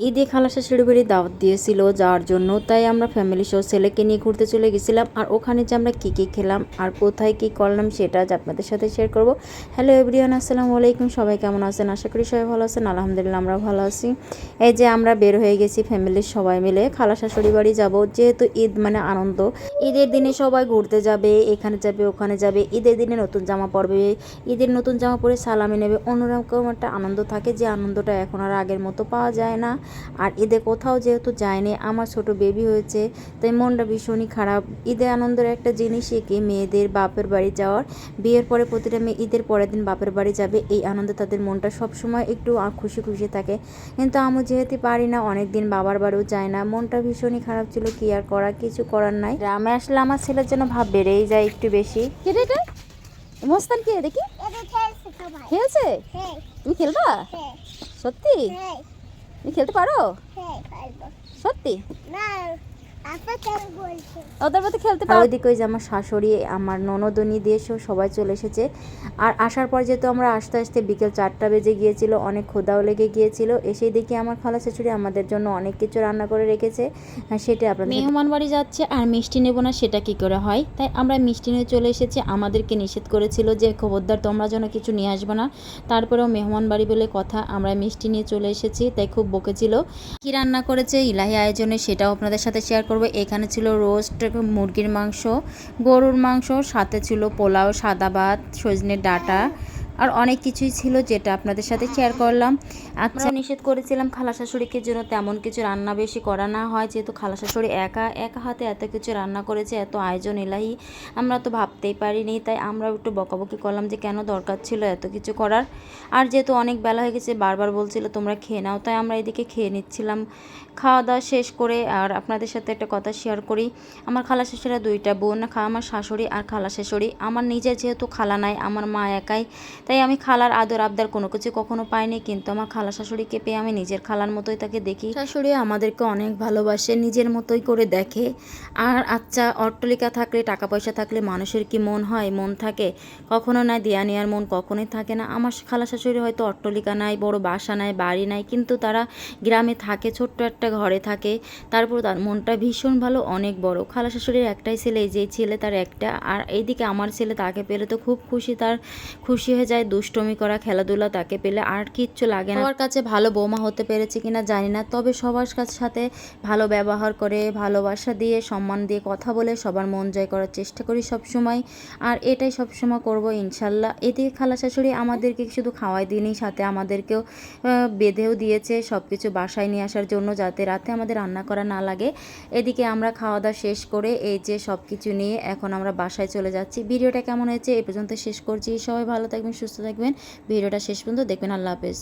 ঈদে খালা শাশুড়ি বাড়ি দাওয়াত দিয়েছিল যাওয়ার জন্য, তাই আমরা ফ্যামিলি সহ ছেলেকে নিয়ে ঘুরতে চলে গেছিলাম। আর ওখানে যে আমরা কী কী খেলাম আর কোথায় কী করলাম সেটা আজ আপনাদের সাথে শেয়ার করব। হ্যালো এভরিওয়ান, আসসালামু আলাইকুম। সবাই কেমন আছেন? আশা করি সবাই ভালো আছেন। আলহামদুলিল্লাহ আমরা ভালো আছি। এই যে আমরা বের হয়ে গেছি ফ্যামিলির সবাই মিলে খালা শাশুড়ি বাড়ি যাব, যেহেতু ঈদ মানে আনন্দ। ঈদের দিনে সবাই ঘুরতে যাবে, এখানে যাবে ওখানে যাবে, ঈদের দিনে নতুন জামা পরবে, ঈদের নতুন জামা পরে সালামি নেবে, অন্যরকম একটা আনন্দ থাকে, যে আনন্দটা এখন আর আগের মতো পাওয়া যায় না। আর ঈদে কোথাও যেহেতু যায়নি, আমার ছোট বেবি হয়েছে, তাই মনটা ভীষণই খারাপ। ঈদে আনন্দের একটা জিনিসই কি, মেয়েদের বাপের বাড়ি যাওয়ার। বিয়ের পরে প্রতিটা মেয়ে ঈদের পরের দিন বাপের বাড়ি যাবে, এই আনন্দে তাদের মনটা সবসময় একটু খুশি খুশি থাকে। কিন্তু আমি যেহেতু পারি না, অনেক দিন বাবার বাড়িও যায় না, মনটা ভীষণই খারাপ ছিল। কি আর করা, কিছু করার নাই। গ্রামে আসলে আমার ছেলের জন্য ভাব বেড়েই যায় একটু বেশি। মোস্তান কে দেখি খেলছে, তুমি খেলবা? সত্যি তুমি খেলতে পারো? সত্যি ওদের মধ্যে খেলতে পারো? ওইদিকে ওই যে আমার শাশুড়ি, আমার ননদনী দেশও সবাই চলে এসেছে। আর আসার পর যেহেতু আমরা আস্তে আস্তে বিকেল 4টা বেজে গিয়েছিল, অনেক ক্ষুধাও লেগে গিয়েছিল। এসেই দেখি আমার খালা শাশুড়ি আমাদের জন্য অনেক কিছু রান্না করে রেখেছে। সেটা আপনাদের মেহমান বাড়ি যাচ্ছে আর মিষ্টি নেব না, সেটা কি করে হয়? তাই আমরা মিষ্টি নিয়ে চলে এসেছি। আমাদেরকে নিষেধ করেছিল যে খবরদার তোমরা যেন কিছু নিয়ে আসবে না, তারপরেও মেহমান বাড়ি বলে কথা আমরা মিষ্টি নিয়ে চলে এসেছি, তাই খুব বকেছিল। কি রান্না করেছে ইলাহি আয়োজনে সেটাও আপনাদের সাথে শেয়ার করব। এখানে ছিল রোস্ট মুরগির মাংস, গরুর মাংস, সাথে ছিল পোলাও, সাদা ভাত, সজনের ডাঁটা আর অনেক কিছুই ছিল, যেটা আপনাদের সাথে শেয়ার করলাম। আচ্ছা, নিষেধ করেছিলাম খালা শাশুড়িকে যেন তেমন কিছু রান্না বেশি করা না হয়, যেহেতু খালা শাশুড়ি একা একা হাতে এত কিছু রান্না করেছে, এত আয়োজন ইলাহি আমরা তো ভাবতেই পারিনি। তাই আমরা একটু বকাবকি করলাম যে কেন দরকার ছিল এত কিছু করার। আর যেহেতু অনেক বেলা হয়ে গেছে, বারবার বলছিল তোমরা খেয়ে নাও, তাই আমরা এদিকে খেয়ে নিচ্ছিলাম। খাওয়া দাওয়া শেষ করে আর আপনাদের সাথে একটা কথা শেয়ার করি। আমার খালা শাশুড়িরা 2টা বোন, আমার শাশুড়ি আর খালা শাশুড়ি। আমার নিজের যেহেতু খালা নাই, আমার মা একাই, তাই আমি খালার আদর আবদার কোনো কিছু কখনো পাইনি। কিন্তু আমার খালা শাশুড়িকে পেয়ে আমি নিজের খালার মতোই তাকে দেখি। শাশুড়ি আমাদেরকে অনেক ভালোবাসে, নিজের মতোই করে দেখে। আর আচ্ছা, অট্টালিকা থাকলে, টাকা পয়সা থাকলে মানুষের কি মন হয়? মন থাকে কখনো না, দেয়া নেওয়ার মন কখনোই থাকে না। আমার খালা শাশুড়ি হয়তো অট্টালিকা নাই, বড় বাসা নাই, বাড়ি নাই, কিন্তু তারা গ্রামে থাকে, ছোট্ট একটা ঘরে থাকে, তারপর তার মনটা ভীষণ ভালো, অনেক বড়। খালা শাশুড়ির একটাই ছেলে, যে ছেলে তার একটা। আর এইদিকে আমার ছেলে, তাকে পেলে তো খুব খুশি, তার খুশি হয়ে যায়, দুষ্টমি করা, খেলাধুলা, তাকে পেলে আর কিচ্ছু লাগে না। সবার কাছে ভালো বৌমা হতে পেরেছে কিনা জানি না, তবে সবার সাথে ভালো ব্যবহার করে, ভালোবাসা দিয়ে, সম্মান দিয়ে কথা বলে সবার মন জয় করার চেষ্টা করি সব সময়। আর এটাই সবসময় করব ইনশাল্লাহ। এদিকে খালা শাশুড়ি আমাদেরকে শুধু খাওয়াই দিনই, সাথে আমাদেরকেও বেঁধেও দিয়েছে সব কিছু বাসায় নিয়ে আসার জন্য, যাতে রাতে আমাদের রান্না করা না লাগে। এদিকে আমরা খাওয়া দাওয়া শেষ করে এই যে সব কিছু নিয়ে এখন আমরা বাসায় চলে যাচ্ছি। ভিডিওটা কেমন হয়েছে এই পর্যন্ত শেষ করছি। সবাই ভালো থাকবেন, সুস্থ থাকবেন, ভিডিওটা শেষ পর্যন্ত দেখবেন। আল্লাহ হাফেজ।